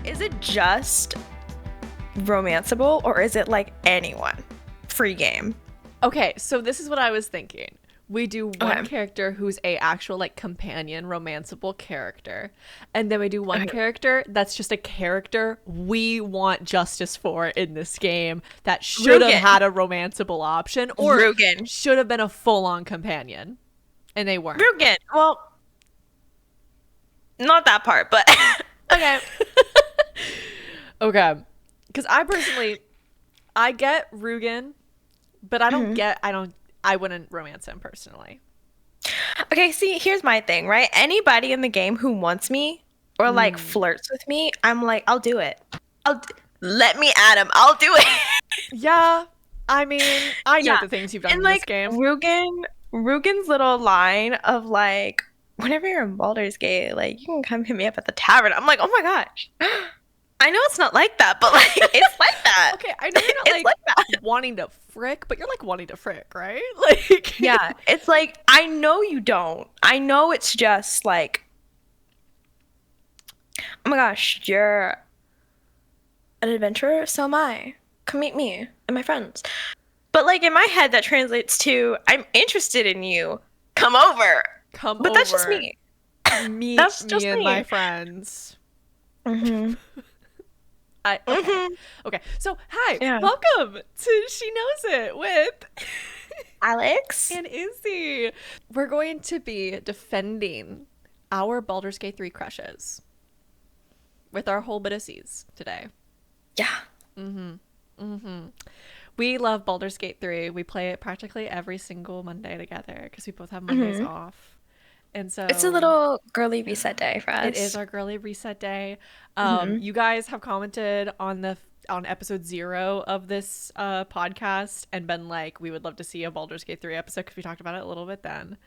is it just romanceable or is it like anyone? Free game. Okay, so this is what I was thinking. We do one character who's a actual like companion romanceable character, and then we do one character that's just a character we want justice for in this game that should have had a romanceable option or should have been a full-on companion, and they weren't. Rugen. Well, not that part, but okay. Okay, because I get Rugen, but I wouldn't romance him personally. Okay, see, here's my thing, right? Anybody in the game who wants me or like flirts with me, I'm like, I'll do it. Let me at him. I'll do it. Yeah, I mean, I know the things you've done in this game. Rugen's little line of like, whenever you're in Baldur's Gate, like, you can come hit me up at the tavern. I'm like, oh my gosh. I know it's not like that, but like, it's like that. Okay, I know you're not like wanting to frick, but you're like wanting to frick, right? Like, yeah, it's like, I know you don't. I know it's just like, oh my gosh, you're an adventurer, so am I. Come meet me and my friends. But like in my head, that translates to, I'm interested in you. Come over. But that's just me. Meet me and my friends. Mm-hmm. Okay, so hi, welcome to She Knows It with Alex and Izzie. We're going to be defending our Baldur's Gate 3 crushes with our whole bit of C's today. Yeah. We love Baldur's Gate 3. We play it practically every single Monday together because we both have Mondays off. And so it's a little girly reset day for us. It is our girly reset day. You guys have commented on episode 0 of this podcast and been like, we would love to see a Baldur's Gate 3 episode because we talked about it a little bit then.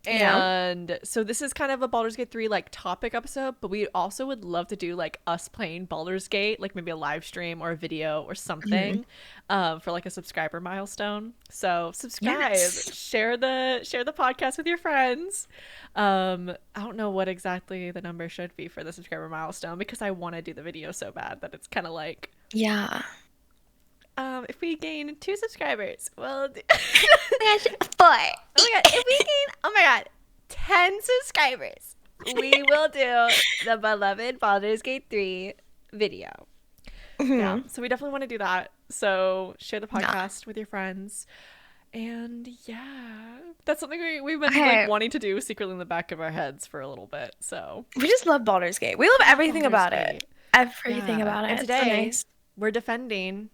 And so this is kind of a Baldur's Gate 3 like topic episode, but we also would love to do like us playing Baldur's Gate, like maybe a live stream or a video or something for like a subscriber milestone. So subscribe, share the podcast with your friends. I don't know what exactly the number should be for the subscriber milestone because I want to do the video so bad that it's kind of like, if we gain 2 subscribers, well, 4. Oh my god, if we gain, 10 subscribers, we will do the beloved Baldur's Gate 3 video. Yeah, so we definitely want to do that. So share the podcast with your friends. And yeah, that's something we've been like wanting to do secretly in the back of our heads for a little bit. So we just love Baldur's Gate. We love everything about it. Everything about it. And today we're defending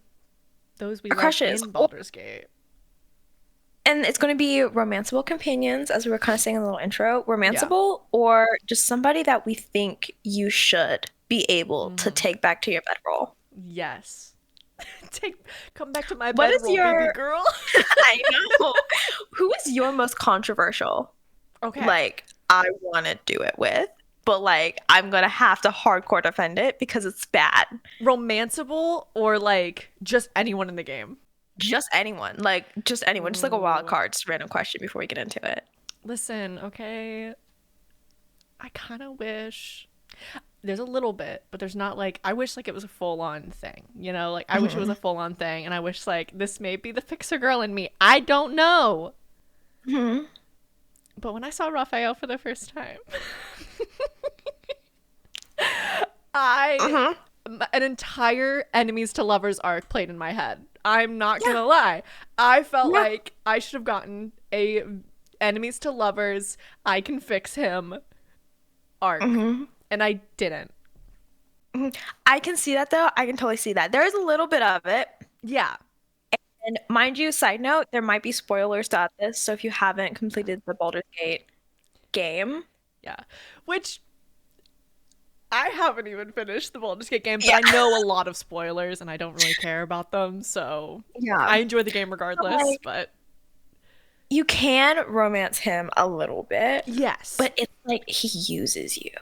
those we love in Baldur's Gate. And it's going to be romanceable companions, as we were kind of saying in the little intro. Romanceable or just somebody that we think you should be able to take back to your bedroll. Yes. Come back to my bedroll, baby girl. I know. Who is your most controversial? Okay. Like, I want to do it with, but like, I'm going to have to hardcore defend it because it's bad. Romanceable or like just anyone in the game? Just anyone. Like, just anyone. Just like a wild card. Just a random question before we get into it. Listen, okay. I kind of wish... There's a little bit, but there's not like... I wish like it was a full-on thing, you know? Like, I wish it was a full-on thing, and I wish like this may be the fixer girl in me. I don't know. But when I saw Raphael for the first time... an entire enemies to lovers arc played in my head. I'm not gonna lie. I felt like I should have gotten a enemies to lovers, I can fix him arc. And I didn't. I can see that though. I can totally see that. There is a little bit of it. Yeah. And mind you, side note, there might be spoilers to this. So if you haven't completed the Baldur's Gate game. Yeah. Which... I haven't even finished the Baldur's Gate game, but I know a lot of spoilers and I don't really care about them, so I enjoy the game regardless, but you can romance him a little bit. Yes. But it's like he uses you.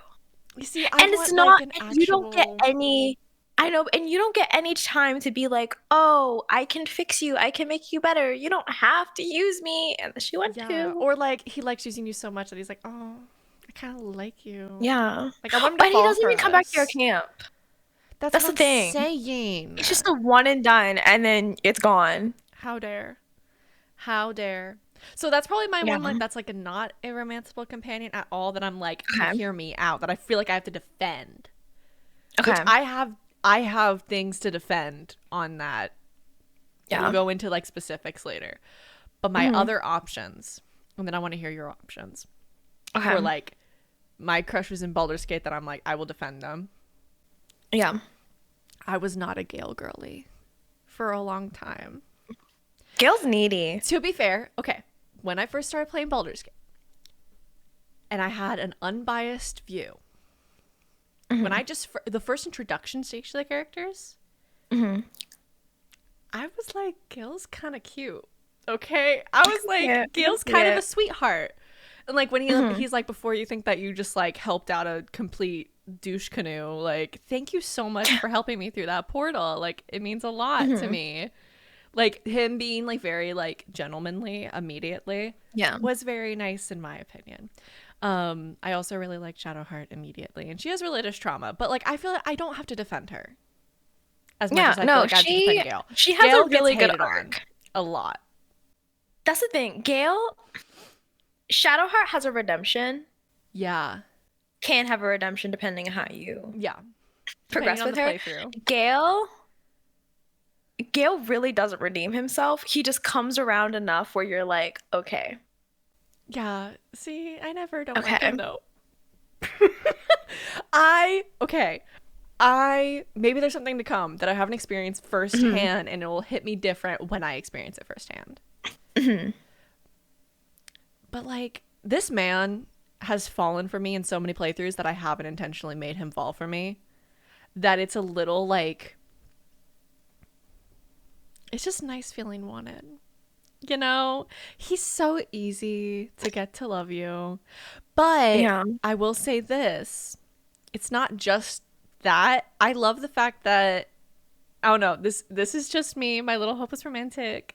You see, and it's not you don't get any and you don't get any time to be like, oh, I can fix you, I can make you better. You don't have to use me. And she went to. Or like he likes using you so much that he's like, oh, I kind of like you. Yeah. Like I want him to but he doesn't even come back to your camp. That's That's what the I'm thing. saying. It's just a one and done, and then it's gone. How dare. How dare. So that's probably my Yeah. one, like, that's like a not a romanceable companion at all, that I'm like, you Okay. hear me out, that I feel like I have to defend. Which Okay. I have things to defend on that. We'll Yeah. go into like specifics later. But my Hmm. other options, and then I want to hear your options for Okay. like my crushes in Baldur's Gate that I'm like, I will defend them. Yeah. I was not a Gale girly for a long time. Gail's needy. To be fair, okay, when I first started playing Baldur's Gate and I had an unbiased view, when I just, the first introduction stage to the characters, Hmm. I was like, Gale's kind of cute. Okay? I was Yeah. like, Gale's kind of a sweetheart. And like when he's like, before you think that you just like helped out a complete douche canoe, like, thank you so much for helping me through that portal. Like, it means a lot to Hmm. me. Like him being like very like gentlemanly immediately Yeah. was very nice in my opinion. I also really like Shadowheart immediately, and she has religious trauma, but like I feel like I don't have to defend her as much Yeah. as I feel No, like I have to defend Gale. she has a Gale gets really good hated on arc. a lot. That's the thing. Gale, Shadowheart has a redemption. Yeah. Can have a redemption depending on how you Yeah. Depending progress on with the her. playthrough. Gale really doesn't redeem himself. He just comes around enough where you're like, okay. Yeah. See, I never don't like Okay. him though. I maybe there's something to come that I haven't experienced Mhm. firsthand, and it will hit me different when I experience it firsthand. Mhm. But like this man has fallen for me in so many playthroughs that I haven't intentionally made him fall for me. That it's a little like, it's just nice feeling wanted. You know, he's so easy to get to love you. But Yeah. I will say this, it's not just that. I love the fact that, I don't know, this is just me, my little hopeless romantic.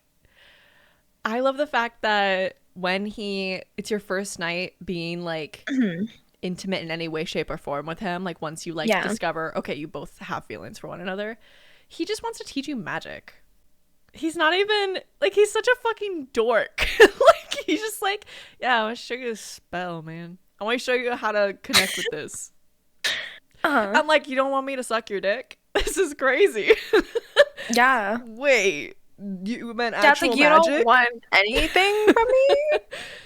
I love the fact that when it's your first night being like Mhm. intimate in any way, shape, or form with him, like once you like Yeah. discover, okay, you both have feelings for one another, he just wants to teach you magic. He's not even like, he's such a fucking dork. Like he's just like, yeah, I want to show you a spell, man. I want to show you how to connect with this. Uh-huh. I'm like, you don't want me to suck your dick? This is crazy. Yeah. Wait, you meant Dad's actual like, you magic? don't want anything from me?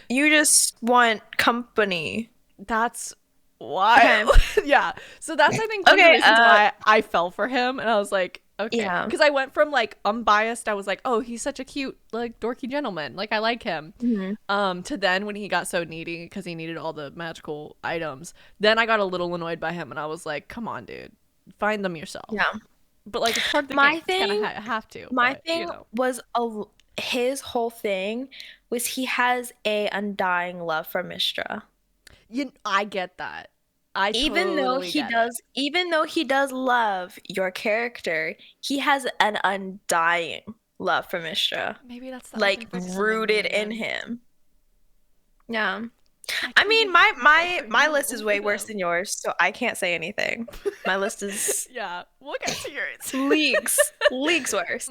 You just want company. That's Okay. wild. Yeah. So that's, I think, one of the Okay, reasons why I fell for him. And I was like, okay. yeah. Because I went from like unbiased, I was like, oh, he's such a cute, like dorky gentleman. Like I like him. Mhm. To then when he got so needy because he needed all the magical items, then I got a little annoyed by him and I was like, come on, dude. Find them yourself. Yeah. But like it's part of the My game. It's kind of thing, have to, my but you thing know. was his whole thing was he has a undying love for Mistra. I get that. I totally get it. Even though he does love your character, he has an undying love for Mistra, Maybe that's the like authentic side of me rooted in again. him. Yeah. I I mean, totally fell for my you list is way over worse them. than yours, so I can't say anything. My list is Yeah, we'll get to yours. leagues worse.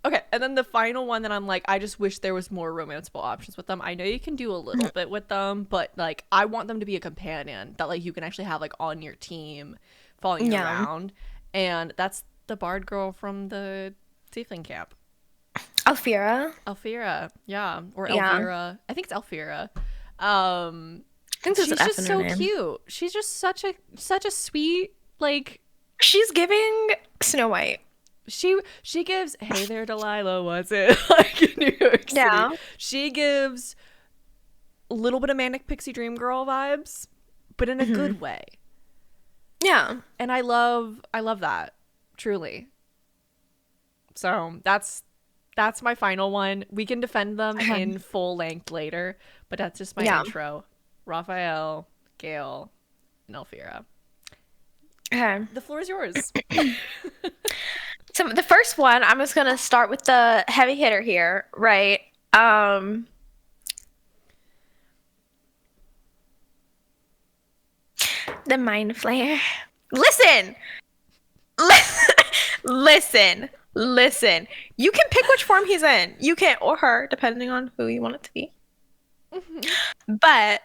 Okay, and then the final one that I'm like, I just wish there was more romanceable options with them. I know you can do a little bit with them, but like I want them to be a companion that like you can actually have like on your team, following you Yeah. around, and that's the bard girl from the Tiefling camp, Alfira. Alfira. Yeah, or Yeah. Elvira. I think it's Alfira. I think there's She's an F just in her so name. cute. She's just such a sweet, like, She's giving Snow White. she gives, hey there Delilah, what's it like in New York City? Yeah. She gives a little bit of manic pixie dream girl vibes, but in a good way. Yeah. And I love that, truly. So that's my final one. We can defend them Okay. in full length later, but that's just my Yeah. intro. Raphael, Gale, and Elvira. Okay. The floor is yours. So the first one, I'm just gonna start with the heavy hitter here, right? The Mind Flayer. Listen, Listen, listen. You can pick which form he's in. You can, or her, depending on who you want it to be. Mhm. But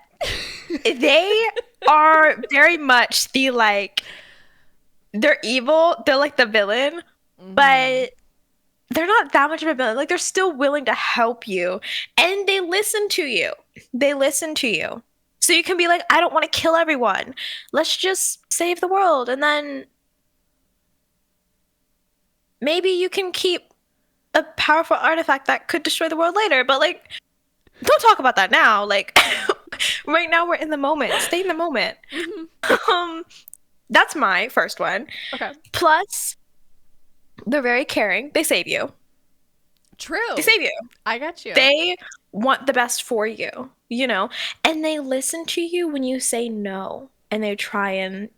they are very much the like, they're evil. They're like the villain, Mhm. but they're not that much of a villain. Like, they're still willing to help you, and they listen to you. They listen to you. So you can be like, I don't want to kill everyone. Let's just save the world. And then maybe you can keep a powerful artifact that could destroy the world later. But like, don't talk about that now. Like, right now we're in the moment. Stay in the moment. Mhm. Um, that's my first one. Okay. Plus, they're very caring. They save you. They True. save you. I got you. They want the best for you, you know? And they listen to you when you say no. And they try and,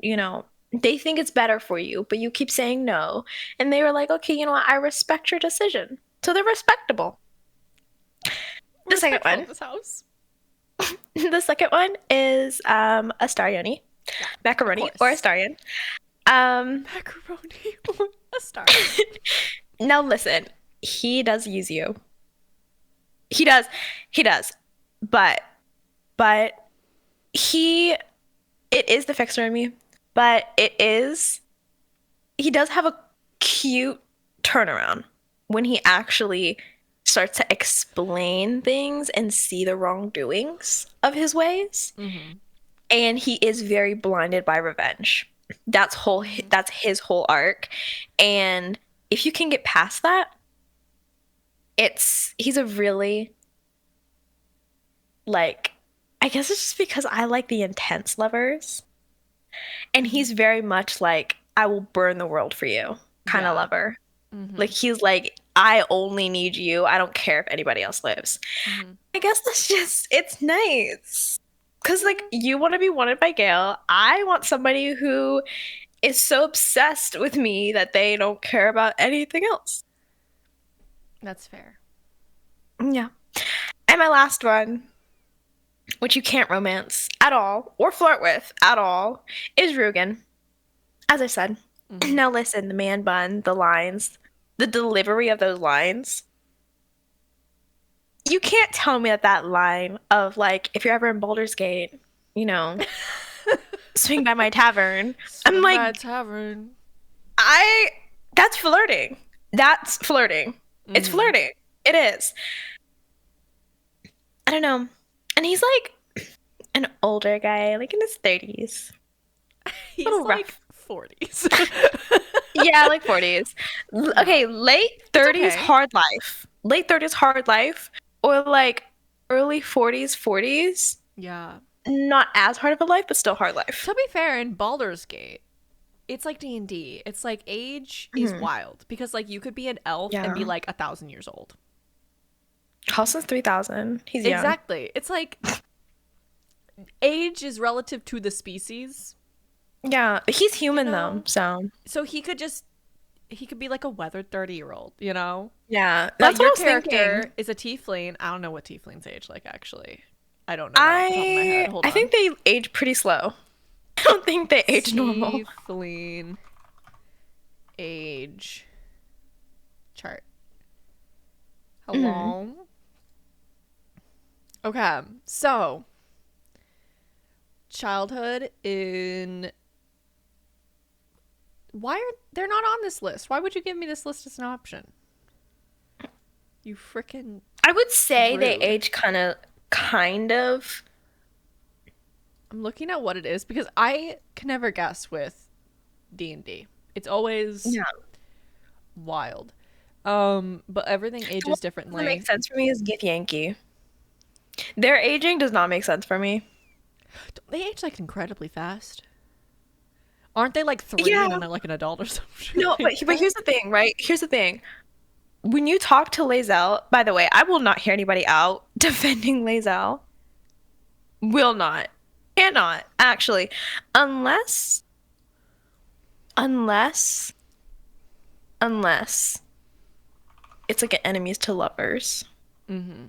they think it's better for you, but you keep saying no. And they were like, okay, you know what? I respect your decision. So they're respectable. The second Respectful one. of this house. The second one is a Starioni. Yeah, of Macaroni or a course. Starion. Um, Macaroni or a star. now listen, he does use you. He does. He does. But but he it is the fixer in me, but he does have a cute turnaround when he actually starts to explain things and see the wrongdoings of his ways. Mhm. And he is very blinded by revenge. Mhm. That's his whole arc. And if you can get past that, he's a really like I guess it's just because I like the intense lovers. And Mhm. he's very much like, I will burn the world for you kind of Yeah. lover. Like, Mhm. he's like, I only need you. I don't care if anybody else lives. Mhm. I guess it's nice. Because, like, Yeah. you want to be wanted by Gail. I want somebody who is so obsessed with me that they don't care about anything else. That's fair. Yeah. And my last one, which you can't romance at all or flirt with at all, is Rugen. As I said, Mhm. now listen, the man bun, the lines, the delivery of those lines. You can't tell me that that line of like, if you're ever in Baldur's Gate, you know, swing by my tavern. I'm Swing by a like, tavern. I, that's flirting. That's flirting. It's Mhm. flirting. It is. I don't know. And he's like an older guy, like in his 30s. A He's little like rough. 40s. Yeah, like 40s. Yeah. Okay, late It's 30s okay. hard life. Late 30s hard life or like early 40s 40s. Yeah. Not as hard of a life, but still hard life. To be fair, in Baldur's Gate, it's like D&D. It's like age is Hmm. wild because like you could be an elf and be Yeah. like 1,000 years old. Halson's 3,000. He's young. Exactly. It's like age is relative to the species. Yeah, but he's You human though, know? so So he could be like a weathered 30-year-old, you know? yeah, But that's what your I was thinking. character is a tiefling. I don't know what tieflings age like actually. I don't know that off the top of my head. I Hold I on. think they age pretty slow. I don't think they age normal. Tiefling age chart. Mhm. Hello. Okay. So, childhood in why are they're not on this list? Why would you give me this list as an option? You freaking I would say they rude. age kind of. I'm looking at what it is because I can never guess with D&D. It's always Yeah. wild. But everything The one ages that doesn't make differently. sense for me is Gith Yankee. Their aging does not make sense for me. They age like incredibly fast. Aren't they like 3 and Yeah. then they're like an adult or something No, like but that? here's the thing, right? Here's the thing. When you talk to Lae'zel, by the way, I will not hear anybody out defending Lae'zel. Will not. Cannot, actually. Unless, unless, unless it's like an enemies to lovers. Mm-hmm.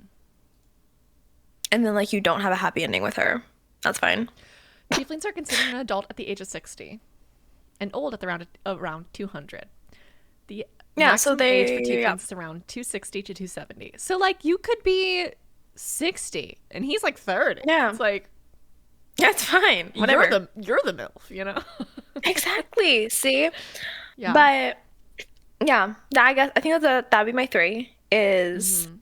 And then like you don't have a happy ending with her. That's fine. Tieflings are considered an adult at the age of 60 and old at around 200. The Yeah, so maximum age for yeah. tieflings is around 260 to 270. So like you could be 60 and he's like 30. Yeah. It's like Yeah, it's fine. you're Whatever. the MILF, you know? Exactly. See? Yeah. But yeah, I think that'd be my three is Mm-hmm.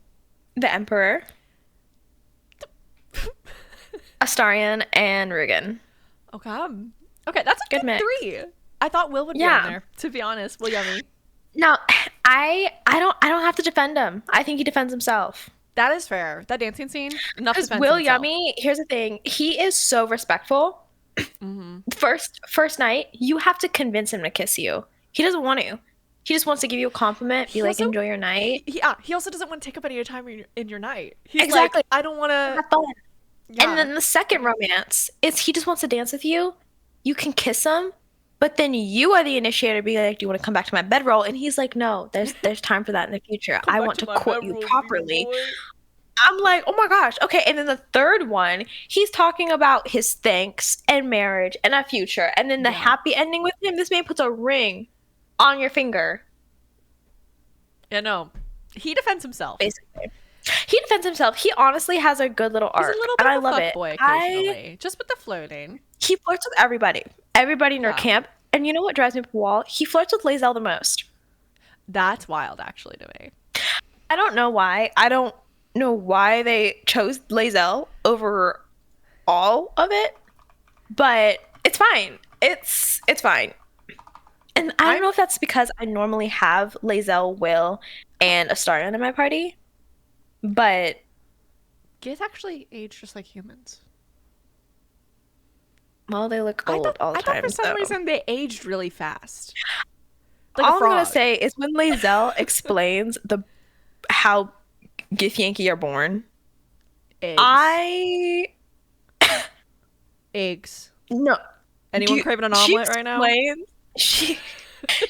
the Emperor, Astarion, and Rugen. Okay. Okay, that's a Good good mix. three. I thought Will would be on Yeah. there, to be honest. Will Yummy. Now, I don't have to defend him. I think he defends himself. That is fair. That dancing scene, enough Because defense in Will itself. Yummy, here's the thing, he is so respectful. Mm-hmm. First night, you have to convince him to kiss you. He doesn't want to. He just wants to give you a compliment, be He like, also, enjoy your night. he also doesn't want to take up any of your time in your night. He's like, Exactly. I don't want to. Have fun. And Yeah. then the second romance is he just wants to dance with you. You can kiss him, but then you are the initiator, be like, do you want to come back to my bedroll? And he's like, no, there's time for that in the future. Come I back want to to my court you bedroom, baby properly. boy. I'm like, oh my gosh. Okay. And then the third one, he's talking about his thanks and marriage and a future. And then the Yeah. happy ending with him, this man puts a ring on your finger, Yeah, no. He defends himself. basically. He defends himself. He honestly has a good little He's arc, a little and bit I of a love it. fuckboy occasionally. Just with the flirting. He flirts with everybody in their Yeah. camp. And you know what drives me up the wall? He flirts with Lae'zel the most. That's wild, actually, to me. I don't know why. I don't know why they chose Lae'zel over all of it, but it's fine. It's fine. And I don't know if that's because I normally have Lae'zel, Will, and Astarion in my party, but Kids actually age just like humans. well, they look old all the I thought time. for some So. reason they aged really fast. Like All a I'm gonna frog. say is when Lae'zel explains how Githyanki are born, Eggs. I Eggs. no. Anyone Do- craving an she omelet right now? explains-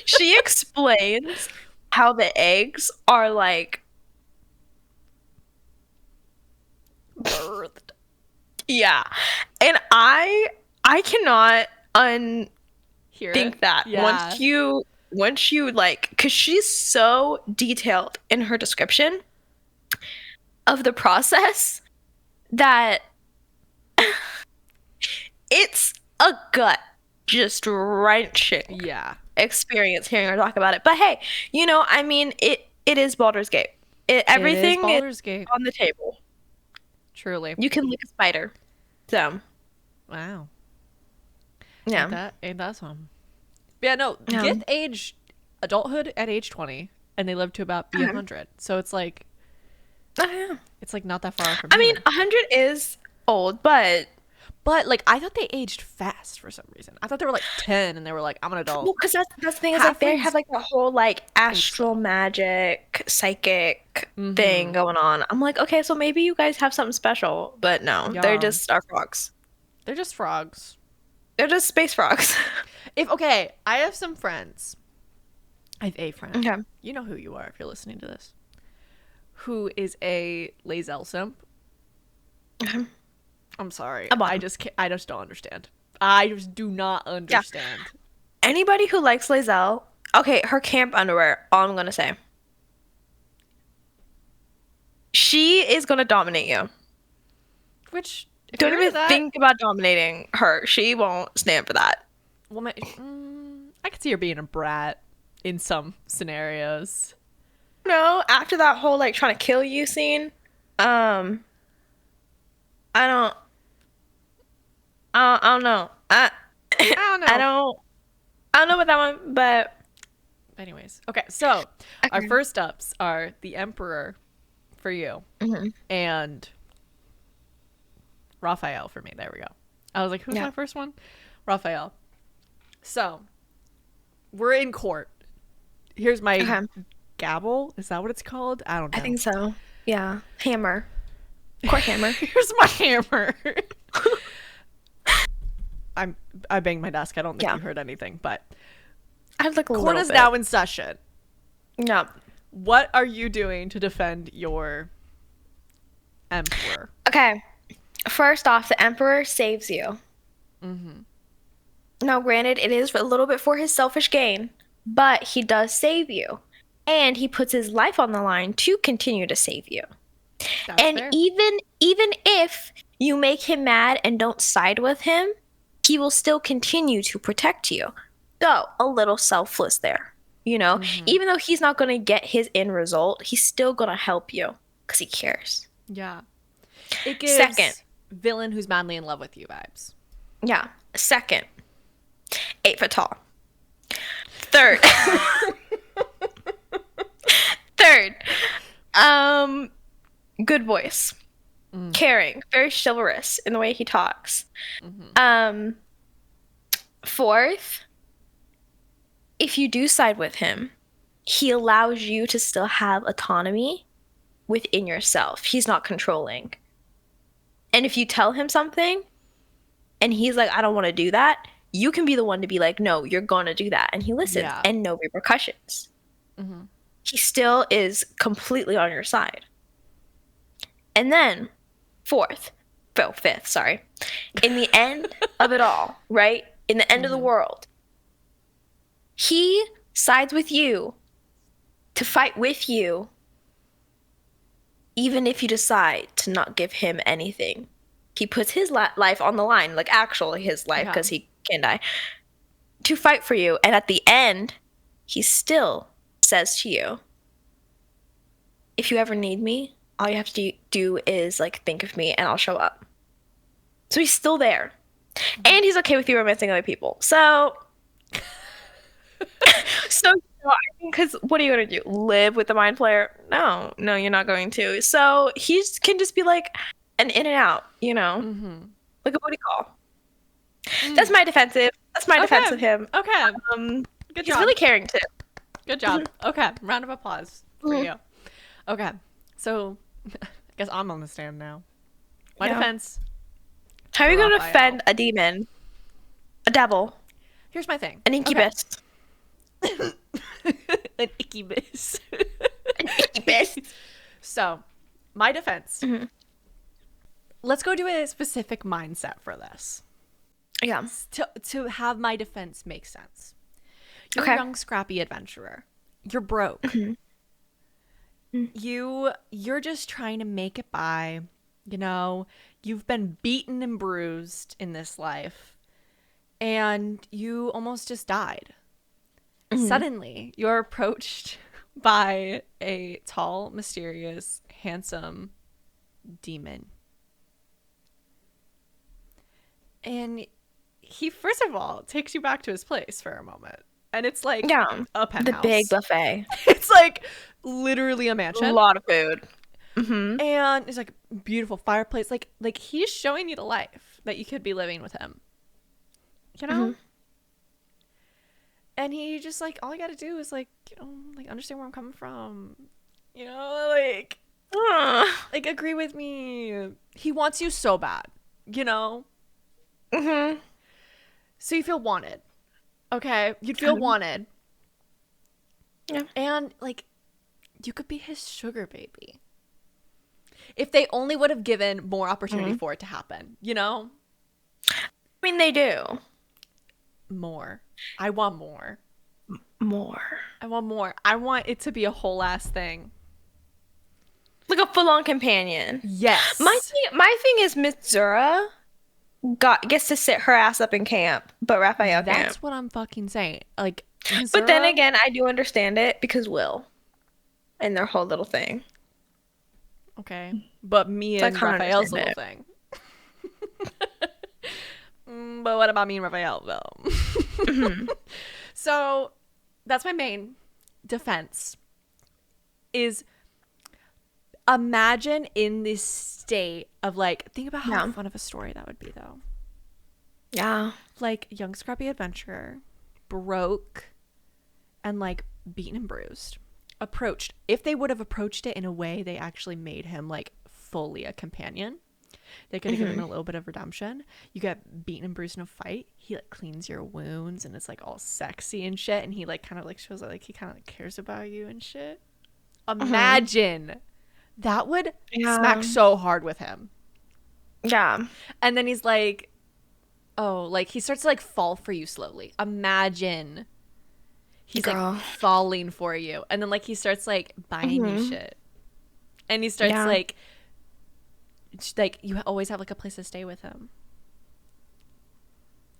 she explains how the eggs are like Birthed. yeah, and I cannot Hear think it? that Yeah. once you like, because she's so detailed in her description of the process that it's a gut just wrenching Yeah. experience hearing her talk about it. But hey, I mean, it is Baldur's Gate. Everything is Baldur's Gate. on the table. Truly. You can lick a spider. So Wow. yeah, Ain't that something? Yeah, no. Yeah. Gith age adulthood at age 20, and they live to about be 100. So it's like yeah. not that far from I mean, here. 100 is old, but But like I thought they aged fast for some reason. I thought they were like 10 and they were like, I'm an adult. well, because that's the thing is like they Halflings- have like the whole like astral magic, psychic thing going on. I'm like, okay, so maybe you guys have something special, but no, they're Yeah. just our frogs. They're just frogs. They're just space frogs. I have some friends. I have a friend. Okay. You know who you are if you're listening to this. Who is a Lae'zel simp. Okay. I'm sorry. A bottom. I just don't understand. I just do not understand. Anybody who likes Lae'zel, okay, her camp underwear, all I'm gonna say. She is gonna dominate you. Which if Don't you're even into that, think about dominating her. She won't stand for that. well, I could see her being a brat in some scenarios. No, after that whole like trying to kill you scene, I don't know. I don't know. I don't know about that one, but Anyways, okay. So our Okay. first ups are the Emperor for you and Raphael for me. There we go. I was like, who's Yeah. my first one? Raphael. So we're in court. Here's my Okay. gavel. Is that what it's called? I don't know. I think so. Yeah, hammer, court hammer. Here's my hammer. I banged my desk. I don't think Yeah. you heard anything, but I have like a court little is bit. now in session. Yeah. What are you doing to defend your emperor? Okay. First off, the emperor saves you. Now, granted, it is a little bit for his selfish gain, but he does save you. And he puts his life on the line to continue to save you. That's And fair. even if you make him mad and don't side with him, he will still continue to protect you. So, a little selfless there. You know, Mm-hmm. even though he's not going to get his end result, he's still going to help you because he cares. Yeah. It Second, gives villain who's madly in love with you vibes. yeah. Second, 8 foot tall. Third, third, um, good voice, Mm. caring, very chivalrous in the way he talks. Mm-hmm. Um, fourth, if you do side with him, he allows you to still have autonomy within yourself. He's not controlling. And if you tell him something and he's like, I don't want to do that, you can be the one to be like, no, you're going to do that. And he listens Yeah. and no repercussions. Mm-hmm. He still is completely on your side. And then, fifth, sorry. In the end of it all, right? In the end of the Mm-hmm. world, he sides with you to fight with you, even if you decide to not give him anything. He puts his life on the line, like actually his life, Yeah. because he can die, to fight for you. And at the end, he still says to you, if you ever need me, all you have to do is like think of me and I'll show up. So he's still there. And he's okay with you romancing other people. I think, because what are you gonna do? Live with the mind player? No, no, you're not going to. So can just be like an in and out, Mm-hmm. like a booty call. Mm. That's my defense Okay. of him. Okay. Um, Good he's job. really caring too. Good job. Okay. Round of applause for Mhm. you. Okay. So I guess I'm on the stand now. My Yeah. defense How are for you gonna Raphael. defend a demon, a devil, Here's my thing. an Okay. incubus, An incubus. an incubus? So, my defense. Mhm. Let's go do a specific mindset for this. Yeah. To have my defense make sense. You're Okay. a young, scrappy adventurer. You're broke. Mhm. Mhm. You're just trying to make it by. You've been beaten and bruised in this life, and you almost just died. Mhm. Suddenly, you're approached by a tall, mysterious, handsome demon. And he, first of all, takes you back to his place for a moment. And it's like Yeah. a The big penthouse. buffet. It's like literally a A mansion. lot of food. Mm-hmm. And it's like beautiful fireplace. Like he's showing you the life that you could be living with him. You know? Mm-hmm. And he just like, all I gotta do is like, like understand where I'm coming from. Like agree with me. He wants you so bad, you know? Mm-hmm. So you feel wanted. Okay? You'd feel wanted. Yeah. And like you could be his sugar baby. If they only would have given more opportunity for it to happen, you know? I mean, they do. More. I want more. More. I want more. I want it to be a whole ass thing. Like a full-on companion. Yes. My thing is Miss Zura gets to sit her ass up in camp, but Raphael can't. That's what I'm fucking saying. Like, But then Missouri, again, I do understand it because Will and their whole little thing. okay. But me So I and kind of Raphael's understand little it. thing. But what about me and Raphael, though? Mhm. So, that's my main defense. Is imagine in this state of like, think about how Yeah. fun of a story that would be, though. Yeah. Like, young scrappy adventurer, broke, and like beaten and bruised, approached. If they would have approached it in a way they actually made him like fully a companion, they could have given him a little bit of redemption. You get beaten and bruised in a fight, he like cleans your wounds and it's like all sexy and shit, and he like kind of like shows that like he kind of like cares about you and shit. Imagine that would Yeah. smack so hard with him. Yeah. And then he's like, oh, like he starts to like fall for you slowly. Imagine he's like Girl. falling for you, and then like he starts like buying you Hmm. shit, and he starts Yeah. like you always have like a place to stay with him.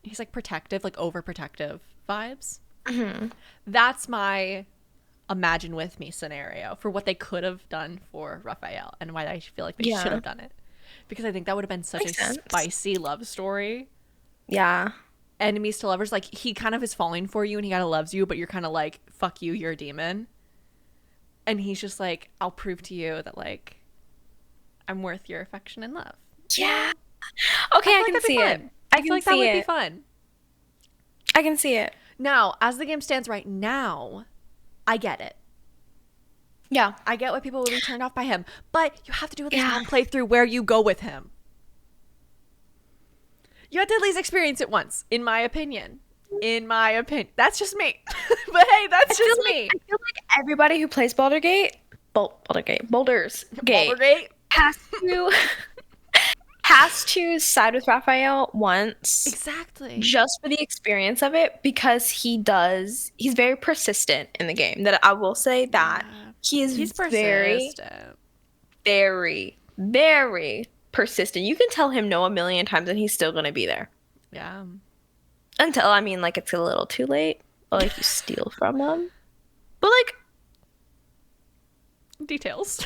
He's like protective, like overprotective vibes. Hmm. That's my imagine with me scenario for what they could have done for Raphael and why I feel like they should Yeah. have done it. Because I think that would have been such a Makes sense. spicy love story. Yeah. Enemies to lovers, like he kind of is falling for you and he kind of loves you, but you're kind of like, fuck you, you're a demon. And he's just like, I'll prove to you that like I'm worth your affection and love. You Yeah. know? Okay, I I feel like can that'd be see it. fun. I I feel can like that see would be it. fun. I can see it. Now, as the game stands right now, I get it. Yeah. I get why people would be turned off by him, but you have to do this Yeah. one playthrough where you go with him. You have to at least experience it once, in my opinion. In my opinion. That's just me. But hey, that's just me. I feel like everybody who plays Baldur's Gate Baldur. has to has to side with Raphael once Exactly. just for the experience of it because he's very persistent in the game. That I will say that Yeah. he is He's very, persistent. very, very persistent. You can tell him no a million times and he's still gonna be there. Yeah. Until, I mean, like, it's a little too late. Or, like, you steal from him. But, like, Details.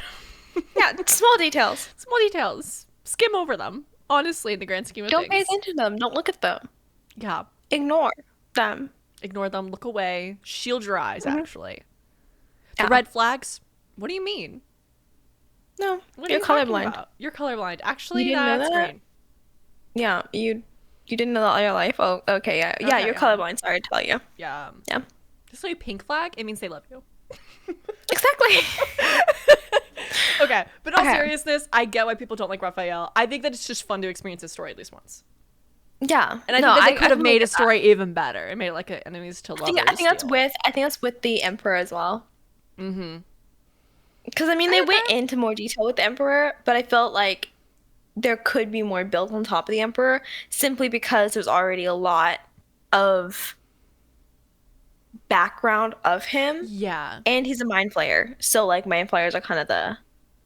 yeah, small details. Small details. Skim over them. Honestly, in the grand scheme of Don't pay things. attention to them. Don't look at them. Yeah. Ignore them. Ignore them. Look away. Shield your eyes, Mhm. actually. The Yeah. red flags? What do you mean? No, What are you're you talking colorblind. about? You're colorblind. Actually, You didn't know that's that? green. Yeah, you didn't know that all your life? Oh, okay, yeah. Yeah, Okay, you're yeah. colorblind. Sorry to tell you. Yeah. Yeah. Just so you pink flag, it means they love you. Exactly. Okay, but in all Okay. seriousness, I get why people don't like Raphael. I think that it's just fun to experience his story at least once. Yeah. And I No, think that they could have totally made a get that. story even better and made it like a enemies to lovers. I think that's with the Emperor as well. Mm-hmm. Because I mean, they went into more detail with the Emperor, but I felt like there could be more built on top of the Emperor simply because there's already a lot of background of him, Yeah. and he's a mind flayer. So like mind flayers are kind of the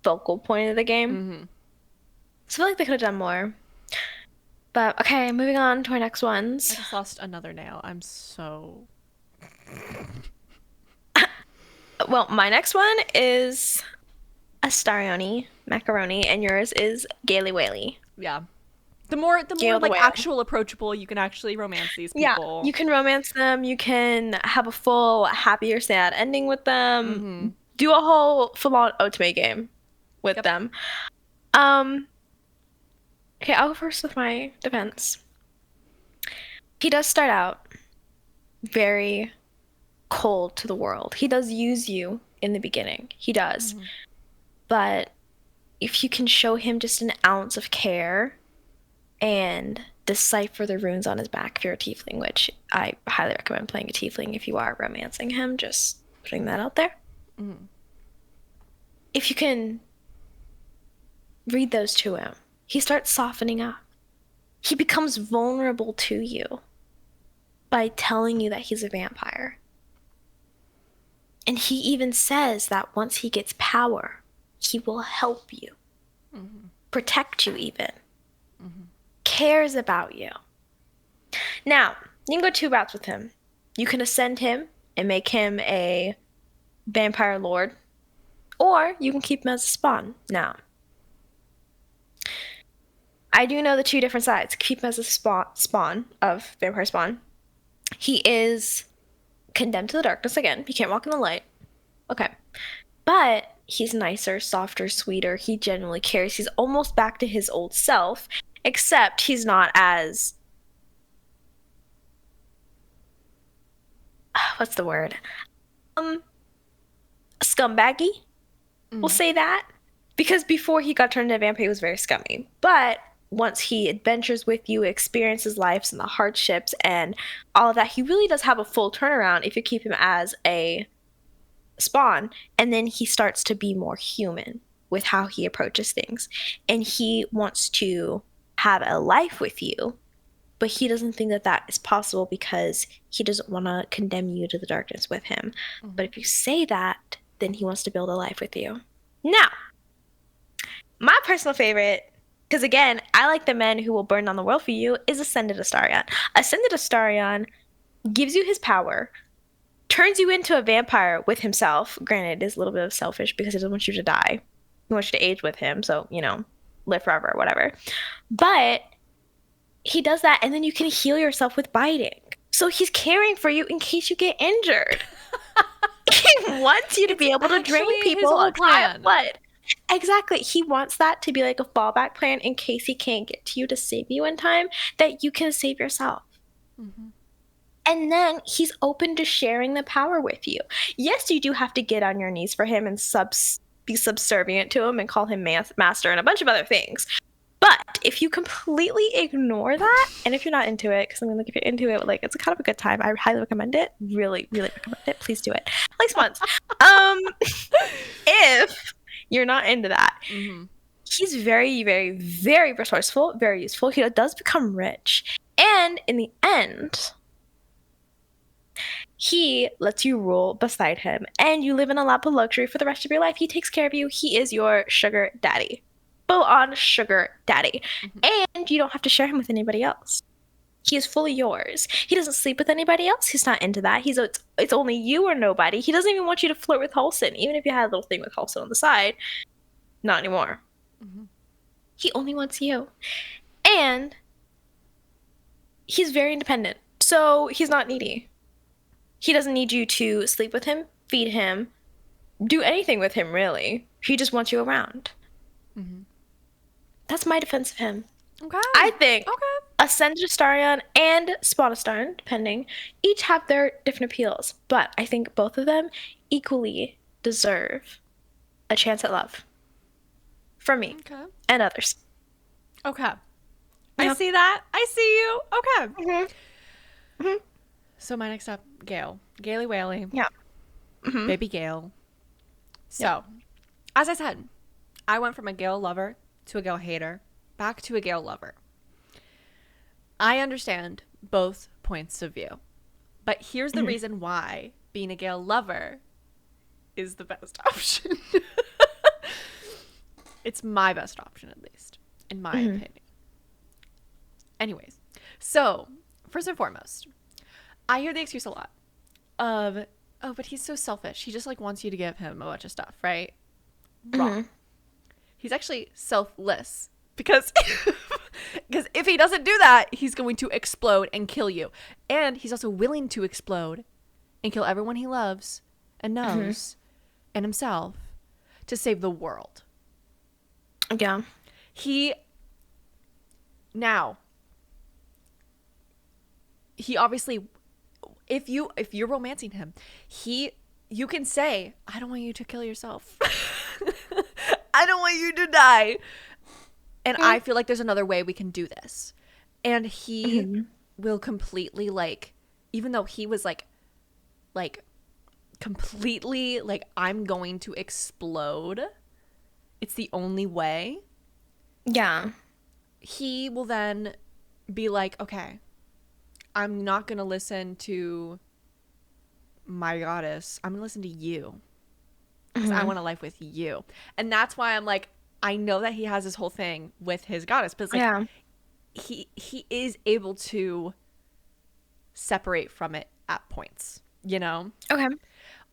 focal point of the game. Mm-hmm. So I feel like they could have done more. But okay, moving on to our next I ones. just lost another nail. I'm so... Well, my next one is Astarioni Macaroni, and yours is Gaily Whaley. Yeah. The more Gale the like Whale. actual approachable you can actually romance these Yeah, people. you can romance them. You can have a full happy or sad ending with them. Mm-hmm. Do a whole full-on otome game with Yep. them. Okay, I'll go first with my defense. He does start out very cold to the world. He does use you in the beginning. He does. Mhm. But if you can show him just an ounce of care and decipher the runes on his back if you're a tiefling, which I highly recommend playing a tiefling if you are romancing him, just putting that out there. Mhm. If you can read those to him, he starts softening up. He becomes vulnerable to you by telling you that he's a vampire. And he even says that once he gets power, he will help you, protect you even, cares about you. Now, you can go two routes with him. You can ascend him and make him a vampire lord, or you can keep him as a spawn. Now, I do know the two different sides. Keep him as a spawn of vampire spawn. He is condemned to the darkness again. He can't walk in the light. Okay. But he's nicer, softer, sweeter. He genuinely cares. He's almost back to his old self, except he's not as what's the word? Scumbaggy. We'll say that. Because before he got turned into a vampire, he was very scummy. But once he adventures with you, experiences lives and the hardships and all of that, he really does have a full turnaround if you keep him as a spawn. And then he starts to be more human with how he approaches things. And he wants to have a life with you, but he doesn't think that that is possible because he doesn't want to condemn you to the darkness with him. But if you say that, then he wants to build a life with you. Now, my personal favorite, because again, I like the men who will burn down the world for you, is Ascended Astarion. Ascended Astarion gives you his power, turns you into a vampire with himself. Granted, it is a little bit of selfish because he doesn't want you to die. He wants you to age with him, so, you know, live forever or whatever. But he does that, and then you can heal yourself with biting. So he's caring for you in case you get injured. He wants you to be able to drain people of blood. Exactly. He wants that to be like a fallback plan in case he can't get to you to save you in time, that you can save yourself. And then he's open to sharing the power with you. Yes, you do have to get on your knees for him and be subservient to him and call him master and a bunch of other things. But if you completely ignore that, and if you're not into it, because I mean, like, if you're into it, like, it's a kind of a good time. I highly recommend it. Really, really recommend it. Please do it. At least once. If you're not into that, he's very, very, very resourceful, very useful. He does become rich. And in the end, he lets you rule beside him, and you live in a lap of luxury for the rest of your life. He takes care of you. He is your sugar daddy. Full-on sugar daddy. And you don't have to share him with anybody else. He is fully yours. He doesn't sleep with anybody else. He's not into that. It's only you or nobody. He doesn't even want you to flirt with Halsin, even if you had a little thing with Halsin on the side. Not anymore. He only wants you. And he's very independent. So he's not needy. He doesn't need you to sleep with him, feed him, do anything with him, really. He just wants you around. That's my defense of him. Okay. I think Ascended Astarion and Spawn Astarion, depending, each have their different appeals. But I think both of them equally deserve a chance at love. From me. And others. Okay. I see that. I see you. Okay. So my next up, Gale. Gaily Whaley. Yeah. Baby Gale. So, as I said, I went from a Gale lover to a Gale hater, back to a Gale lover. I understand both points of view, but here's the reason why being a Gale lover is the best option. It's my best option, at least, in my opinion. Anyways, so first and foremost, I hear the excuse a lot of, oh, but he's so selfish. He just like wants you to give him a bunch of stuff, right? Wrong. He's actually selfless because if he doesn't do that, he's going to explode and kill you. And he's also willing to explode and kill everyone he loves and knows and himself to save the world. Yeah. Now, he obviously, if you're romancing him, you can say, I don't want you to kill yourself. I don't want you to die. And I feel like there's another way we can do this. And he will completely, like, even though he was like completely like, I'm going to explode. It's the only way. Yeah. He will then be like, okay, I'm not going to listen to my goddess. I'm going to listen to you. Because I want a life with you. And that's why I'm like, I know that he has this whole thing with his goddess. But it's like, he is able to separate from it at points, you know? Okay.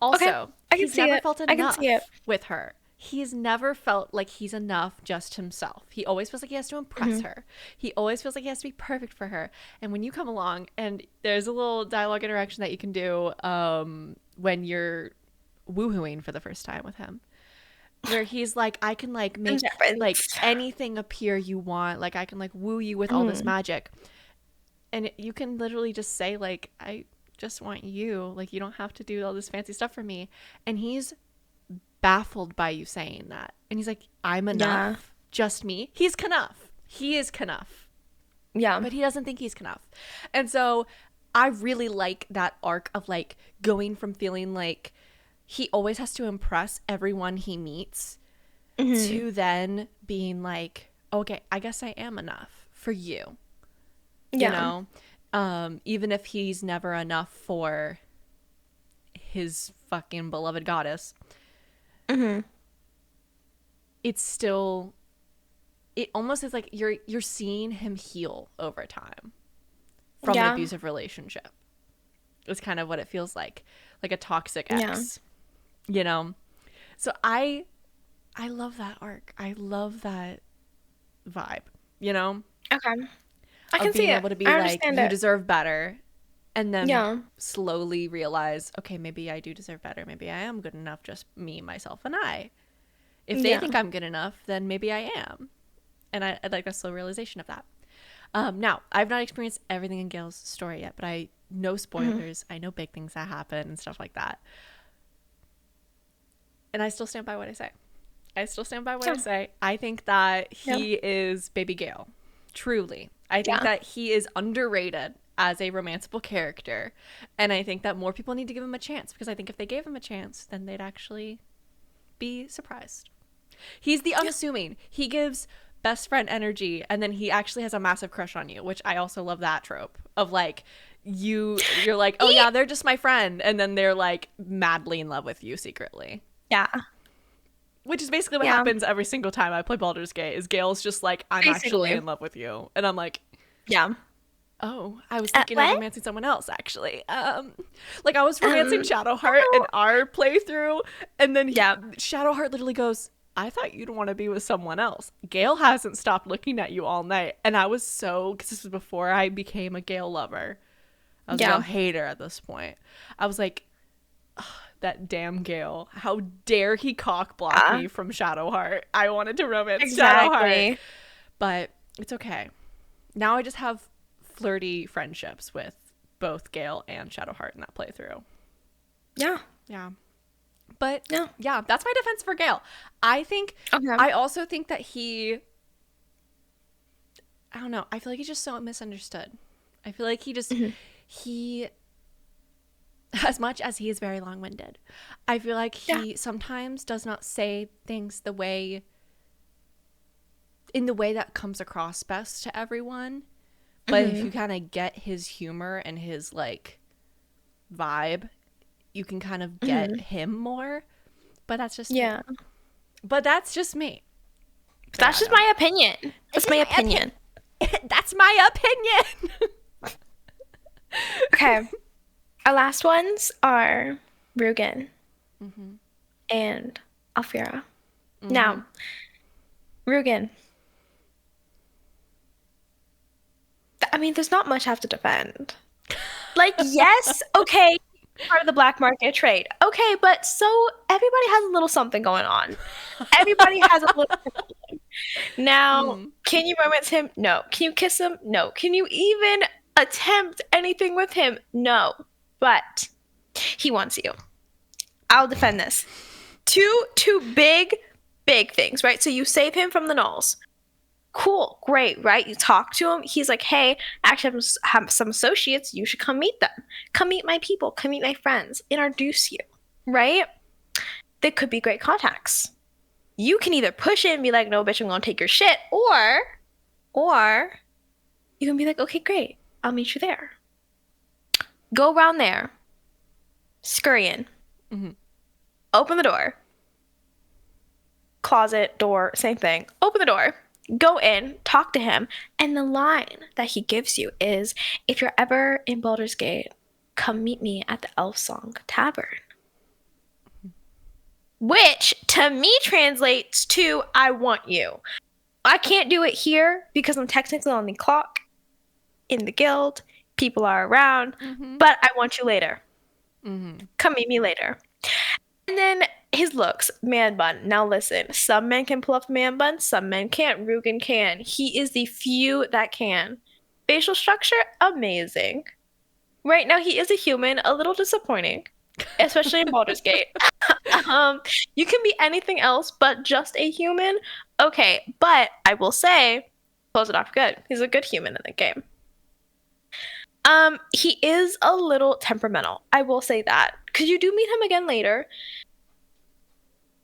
Also, he's never felt enough I can see it. with her. He's never felt like he's enough just himself. He always feels like he has to impress her. He always feels like he has to be perfect for her. And when you come along, and there's a little dialogue interaction that you can do when you're woohooing for the first time with him, where he's like, I can like make like anything appear you want. Like I can like woo you with all this magic. And you can literally just say like, I just want you. Like you don't have to do all this fancy stuff for me. And he's baffled by you saying that. And he's like, I'm enough. Just me. He's Knuff. He is Knuff. Yeah. But he doesn't think he's Knuff. And so I really like that arc of like going from feeling like he always has to impress everyone he meets to then being like, okay, I guess I am enough for you. you Yeah. know? Even if he's never enough for his fucking beloved goddess, Mm-hmm. it's still, it almost is like you're seeing him heal over time from an Yeah. abusive relationship. It's kind of what it feels like a toxic Yeah. ex, you know? So I love that arc. I love that vibe, you know, Okay. I of can see being it. able to be I like, understand you it. deserve better. And then Yeah. slowly realize, okay, maybe I do deserve better. Maybe I am good enough, just me, myself, and I. If they Yeah. think I'm good enough, then maybe I am. And I'd like a slow realization of that. Now, I've not experienced everything in Gail's story yet, but I know Hmm. spoilers. I know big things that happen and stuff like that. And I still stand by what I say. I still stand by what I Yeah. say. I think that Yeah. he is Baby Gale. Truly. I think Yeah. that he is underrated as a romanceable character. And I think that more people need to give him a chance, because I think if they gave him a chance, then they'd actually be surprised. He's the Yeah. unassuming. He gives best friend energy, and then he actually has a massive crush on you, which I also love that trope of like, you're like, oh He. yeah, they're just my friend, and then they're like madly in love with you secretly, Yeah. which is basically what Yeah. happens every single time I play Baldur's Gate. Is Gail's just like, I'm actually Basically. in love with you, and I'm like, Yeah. oh, I was thinking of What? romancing someone else actually. Like I was romancing Shadowheart in Oh. our playthrough, and then Yeah. Shadowheart literally goes, I thought you'd want to be with someone else. Gale hasn't stopped looking at you all night. And I was so, because this was before I became a Gale lover. I was a Gale Yeah. hater at this point. I was like, "Ugh, that damn Gale. How dare he cock block Yeah. me from Shadowheart? I wanted to romance Shadowheart. Exactly. But it's okay. Now I just have flirty friendships with both Gale and Shadowheart in that playthrough. Yeah. Yeah. But Yeah. yeah, that's my defense for Gale. I think, Okay. I also think that I don't know, I feel like he's just so misunderstood. I feel like Hmm. he, as much as he is very long winded, I feel like Yeah. he sometimes does not say things in the way that comes across best to everyone. But if Hmm. you kind of get his humor and his like vibe, you can kind of get Hmm. him more. But that's just me. Yeah. But that's just me. But that's just Fernando. my opinion. It's That's just my my opinion. opinion. That's my opinion. Okay. Our last ones are Rugen Mm-hmm. and Alfira. Mm-hmm. Now, Rugen. I mean, there's not much I have to defend. Like, yes, okay, part of the black market trade. Okay, but so everybody has a little something going on. Everybody has a little problem. Now, Mm. can you romance him? No. Can you kiss him? No. Can you even attempt anything with him? No. But he wants you. I'll defend this. Two big things, right? So you save him from the Knolls. Cool, great, right? You talk to him. He's like, hey, actually, have some associates. You should come meet them. Come meet my people. Come meet my friends. Introduce you, right? They could be great contacts. You can either push it and be like, no, bitch, I'm gonna take your shit, or you can be like, okay, great, I'll meet you there. Go around there, scurry in, Mm-hmm. open the door, closet, door, same thing. Open the door, go in, talk to him, and the line that he gives you is, if you're ever in Baldur's Gate, come meet me at the Elf Song Tavern. Which to me translates to I want you. I can't do it here because I'm technically on the clock in the guild. People are around, Mm-hmm. but I want you later. Mm-hmm. Come meet me later. And then his looks, man bun. Now listen, some men can pull off a man bun, some men can't. Rugen can. He is the few that can. Facial structure, amazing. Right now, he is a human, a little disappointing, especially in Baldur's Gate. Um, you can be anything else but just a human. Okay, but I will say, close it off good. He's a good human in the game. He is a little temperamental. I will say that. Because you do meet him again later.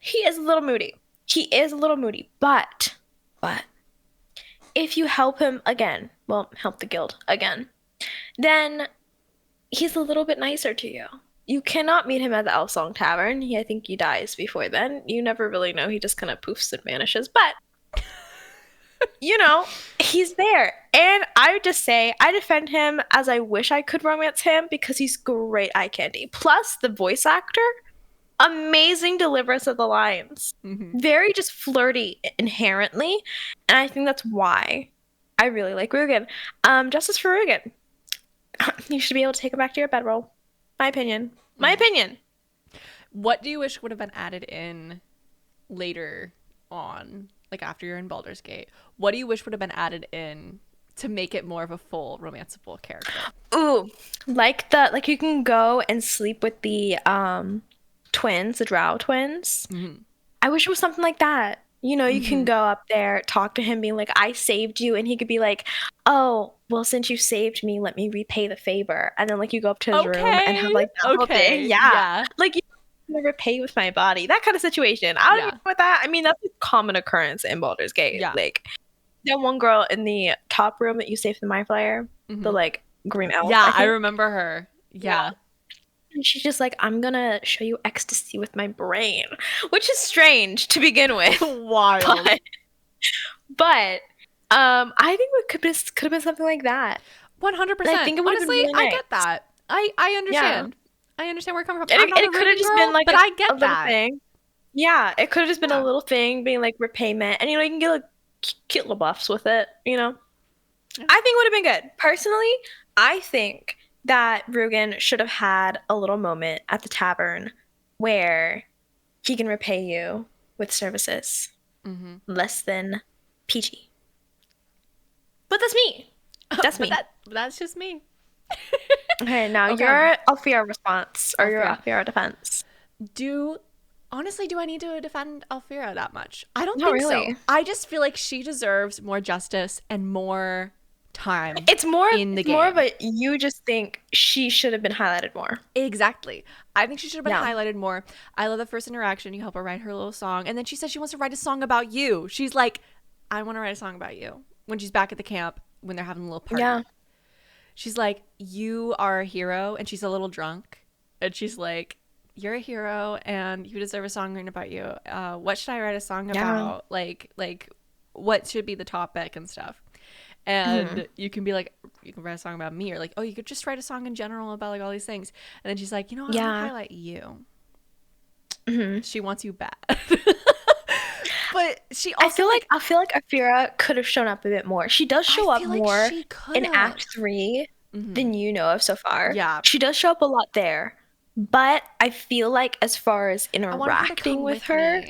He is a little moody. He is a little moody, but if you help him again, well, help the guild again, then he's a little bit nicer to you. You cannot meet him at the Elf Song Tavern. I think he dies before then. You never really know. He just kind of poofs and vanishes. But, he's there. And I would just say I defend him as I wish I could romance him because he's great eye candy. Plus, the voice actor, amazing deliverance of the lines. Very just flirty inherently. And I think that's why I really like Rugen. Justice for Rugen. You should be able to take him back to your bedroll. My opinion. My opinion. What do you wish would have been added in later on, like after you're in Baldur's Gate? What do you wish would have been added in to make it more of a full romanceable character? Ooh, like you can go and sleep with the twins, the Drow twins. I wish it was something like that. You can go up there, talk to him, being like, I saved you. And he could be like, oh, well, since you saved me, let me repay the favor. And then, like, you go up to his room and have, like, that whole thing. Yeah. Like, you repay with my body. That kind of situation. I don't know with that. I mean, that's a common occurrence in Baldur's Gate. Yeah. Like, that one girl in the top room that you saved from the Mind Flayer, the, like, green elf. Yeah, I remember her. Yeah. And she's just like, I'm gonna show you ecstasy with my brain, which is strange to begin with. Wild. But I think it could have been something like that. 100%. I think it would have been really nice. I get that. I understand. Yeah. I understand where you're coming from. And it could have just been like but I get a little that. thing. Yeah, it could have just been a little thing, being like repayment, and you can get like cute little buffs with it. Yeah. I think it would have been good. Personally, I think that Rugen should have had a little moment at the tavern where he can repay you with services less than PG. But that's me. That's me. That's just me. Okay, now your Alfira response or your Alfira defense. Honestly, do I need to defend Alfira that much? I don't think so. I just feel like she deserves more justice and more time. It's more in the game. More of a you just think she should have been highlighted more. Exactly. I think she should have been highlighted more. I love the first interaction. You help her write her little song, and then she says she wants to write a song about you. She's like, I want to write a song about you. When she's back at the camp, when they're having a little party. Yeah. She's like, you are a hero, and she's a little drunk, and she's like, you're a hero, and you deserve a song written about you. What should I write a song about? Like what should be the topic and stuff. And you can be like, you can write a song about me, or like, oh, you could just write a song in general about like all these things. And then she's like, I want to highlight you. She wants you bad. But she also I feel like Alfira could have shown up a bit more. She does show up more in Act 3 than you know of so far. Yeah. She does show up a lot there. But I feel like as far as interacting with her,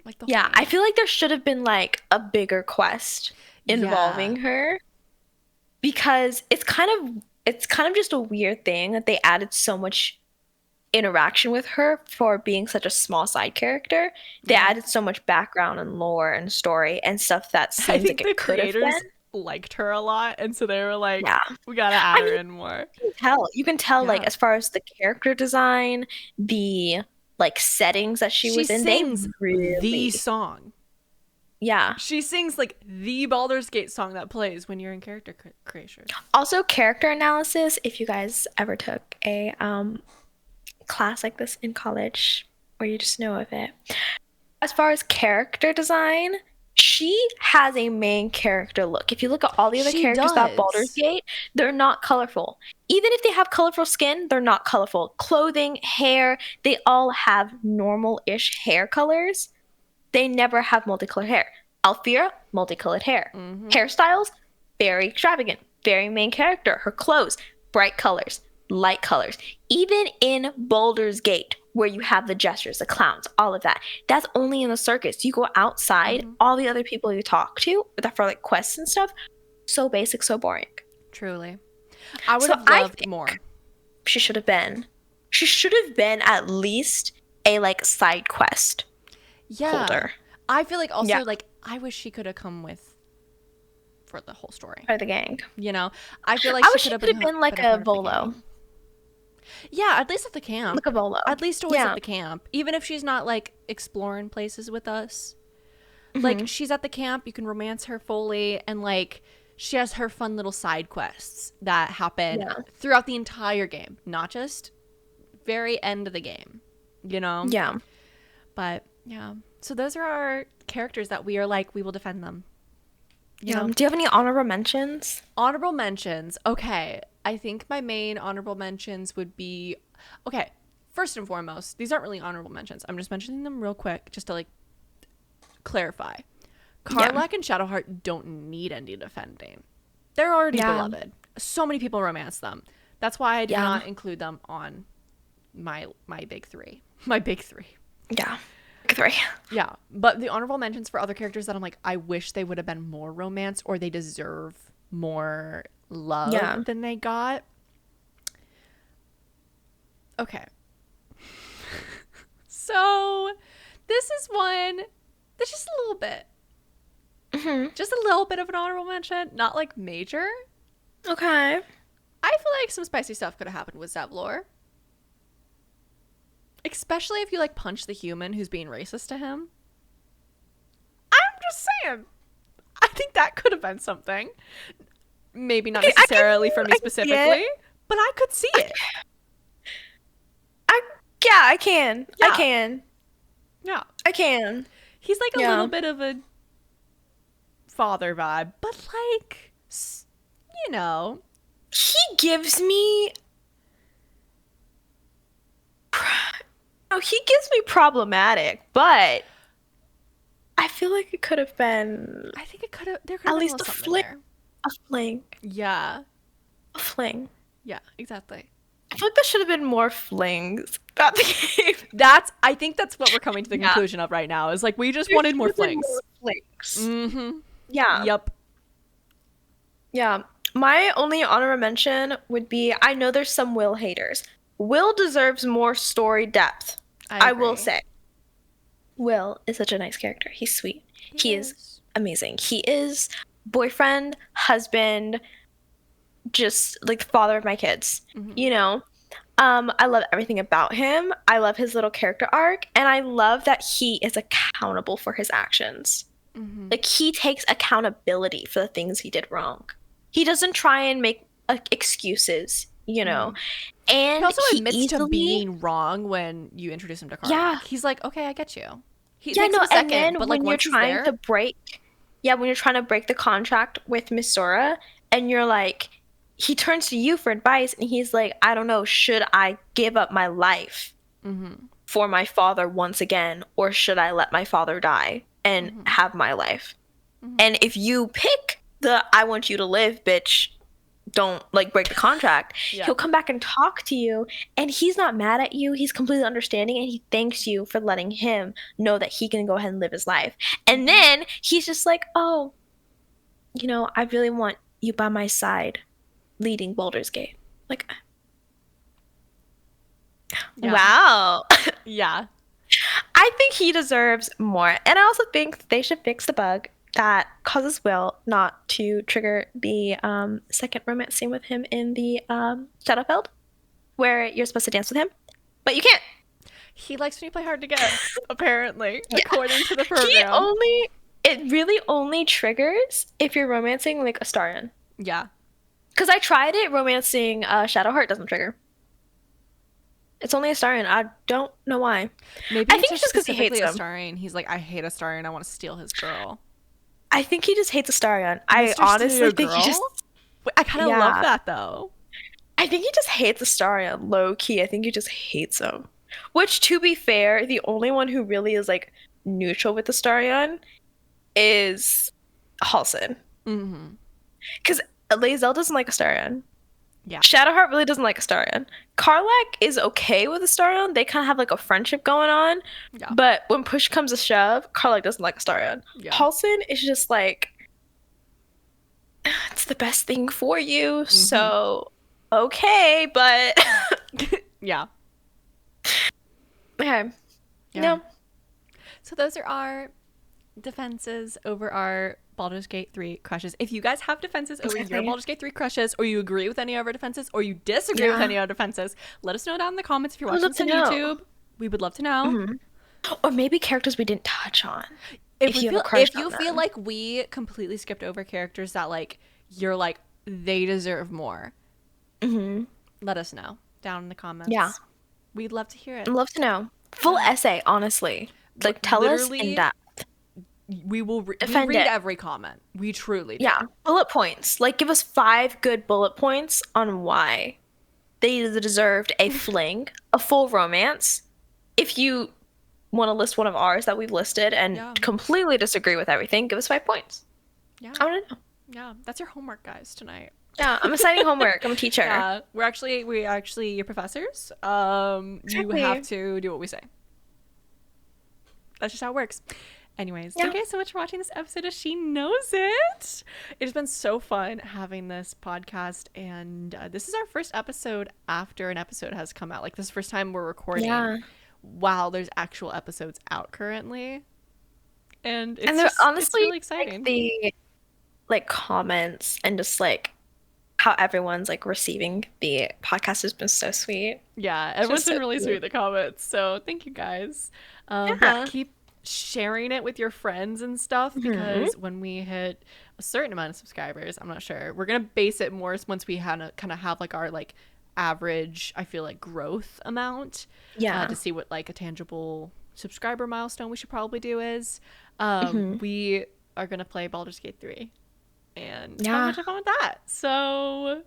like I feel like there should have been like a bigger quest involving her, because it's kind of just a weird thing that they added so much interaction with her for being such a small side character. They added so much background and lore and story and stuff that seems like it could have been. Liked her a lot, and so they were like, we gotta add her in more. You can tell like as far as the character design, the like settings that she was in, they really the song. Yeah. She sings like the Baldur's Gate song that plays when you're in character creation. Also, character analysis, if you guys ever took a class like this in college, or you just know of it. As far as character design, she has a main character look. If you look at all the other characters that Baldur's Gate, they're not colorful. Even if they have colorful skin, they're not colorful. Clothing, hair, they all have normal-ish hair colors. They never have multicolored hair. Alfira, multicolored hair. Hairstyles, very extravagant. Very main character. Her clothes, bright colors, light colors. Even in Baldur's Gate, where you have the gestures, the clowns, all of that, that's only in the circus. You go outside, all the other people you talk to that for like quests and stuff, so basic, so boring. Truly. I would have loved more. She should have been at least a like side quest holder. I feel like also like I wish she could have come with for the whole story. For the gang. I feel like she could have been like a Volo. Yeah, at least at the camp. Like a Volo. At least always at the camp. Even if she's not like exploring places with us. Like, she's at the camp, you can romance her fully, and like she has her fun little side quests that happen throughout the entire game, not just very end of the game, you know? Yeah. But yeah. So those are our characters that we are like, we will defend them. You know? Do you have any honorable mentions? Honorable mentions. Okay. I think my main honorable mentions would be, okay, first and foremost, these aren't really honorable mentions. I'm just mentioning them real quick just to like clarify. Karlach and Shadowheart don't need any defending. They're already beloved. So many people romance them. That's why I did not include them on my big three. My big three. Yeah. Big three. Yeah. But the honorable mentions for other characters that I'm like, I wish they would have been more romance, or they deserve more love than they got. Okay. So this is one that's just a little bit. Just a little bit of an honorable mention. Not like major. Okay. I feel like some spicy stuff could have happened with Zevlor. Especially if you like punch the human who's being racist to him. I'm just saying. I think that could have been something. Maybe not necessarily for me specifically, but I could see it. I can. Yeah. I can. Yeah. I can. He's like a little bit of a father vibe, but like, you know. He gives me... Oh, he gives me problematic, but I feel like it could have been... I think it could have... There could have been at least a fling. A fling. Yeah. A fling. Yeah, exactly. I feel like there should have been more flings throughout the game. I think that's what we're coming to the conclusion of right now. Is like, we just wanted more flings. Mm-hmm. Yeah. Yep. Yeah. My only honorable mention would be, I know there's some Will haters. Will deserves more story depth. I will say. Will is such a nice character. He's sweet. He is amazing. He is boyfriend, husband, just like the father of my kids. You know? I love everything about him. I love his little character arc, and I love that he is accountable for his actions. Like, he takes accountability for the things he did wrong. He doesn't try and make excuses, you know. And he also admits to being wrong when you introduce him to Karlach. Yeah. He's like, okay, I get you. He takes a second, and then but like when you're trying to break, when you're trying to break the contract with Miss Sora, and you're like, he turns to you for advice, and he's like, I don't know, should I give up my life for my father once again, or should I let my father die and have my life? And if you pick the I want you to live, bitch, don't like break the contract, he'll come back and talk to you, and he's not mad at you. He's completely understanding, and he thanks you for letting him know that he can go ahead and live his life. And then he's just like, oh, you know, I really want you by my side leading Baldur's Gate. Like, wow. Yeah. I think he deserves more. And I also think they should fix the bug that causes Will not to trigger the second romance scene with him in the Shadowfeld, where you're supposed to dance with him, but you can't. He likes when you play hard to get, apparently, according to the program. It really only triggers if you're romancing like Astarion. Yeah. Because I tried it, romancing Shadowheart doesn't trigger. It's only Astarion. I don't know why. Maybe I think it's just because he hates him. Astarion. He's like, I hate Astarion. I want to steal his girl. I think he just hates Astarion. I honestly think he just... I kind of love that, though. I think he just hates Astarion, low-key. I think he just hates him. Which, to be fair, the only one who really is, like, neutral with Astarion is Halsin. Because Lae'zel doesn't like Astarion. Yeah. Shadowheart really doesn't like Astarion. Karlach is okay with Astarion. They kind of have like a friendship going on. Yeah. But when push comes to shove, Karlach doesn't like Astarion. Yeah. Halsin is just like, it's the best thing for you. So, okay, but... yeah. Okay. Yeah. No. So those are our defenses over our Baldur's Gate 3 crushes. If you guys have defenses over your Baldur's Gate 3 crushes, or you agree with any of our defenses, or you disagree with any of our defenses, let us know down in the comments. If you're watching this on YouTube, we would love to know. Or maybe characters we didn't touch on. if if we you have feel a crush if you on feel them. like we completely skipped over characters that like you're like they deserve more, Hmm. let us know down in the Yeah, comments. We'd love to hear I'd it. love to know. Full Yeah. essay, honestly. Like, tell us in Literally, depth. we Defend read it. every comment. We truly do. Yeah, bullet points. Like, give us 5 good bullet points on why they deserved a fling, a full romance. If you want to list one of ours that we've listed and Yeah. completely disagree with everything, give us 5 points. Yeah. I want to know. Yeah. That's your homework, guys, tonight. Yeah, I'm assigning homework. I'm a teacher. Yeah. We actually your professors. You have Exactly. to do what we say. That's just how it works. Anyways, Yeah. thank you guys so much for watching this episode of She Knows It. It has been so fun having this podcast, and this is our first episode after an episode has come out. Like, this is the first time we're recording Yeah. while there's actual episodes out currently, and And it's there just it's honestly, really like, exciting. the like comments and just like how everyone's like receiving the podcast has been so sweet. Yeah, It's everyone's just been so really sweet cute. in the comments, so thank you guys. Yeah, Yeah. keep sharing it with your friends and stuff, Hmm. because when we hit a certain amount of subscribers, I'm not sure, we're gonna base it more once we kind of have like our like average, I feel like, growth amount, Yeah. to see what like a tangible subscriber milestone we should probably do is. Hmm. We are gonna play Baldur's Gate 3 and have a Yeah. bunch of fun with that, so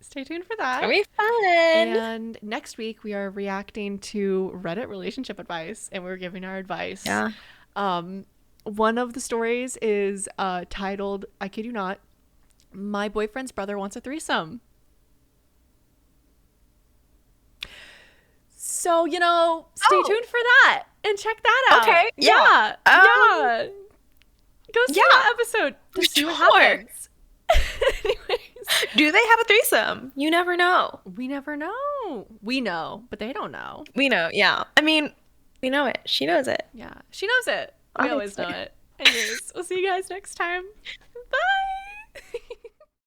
stay tuned for It's that. gonna be fun. And next week we are reacting to Reddit relationship advice, and we're giving our advice. Yeah. One of the stories is titled, I kid you not, "My boyfriend's brother wants a threesome." So, stay Oh, tuned for that and check that out. okay. Yeah. Yeah. Yeah. Go see Yeah. that episode to see what Sure. happens. Anyways, Do they have a threesome? You never know. we never know. We know, but they don't know. We know. Yeah. I mean, we know it. She knows it. Yeah, she knows it. We always know Obviously. it. Anyways, we'll see you guys next time. Bye.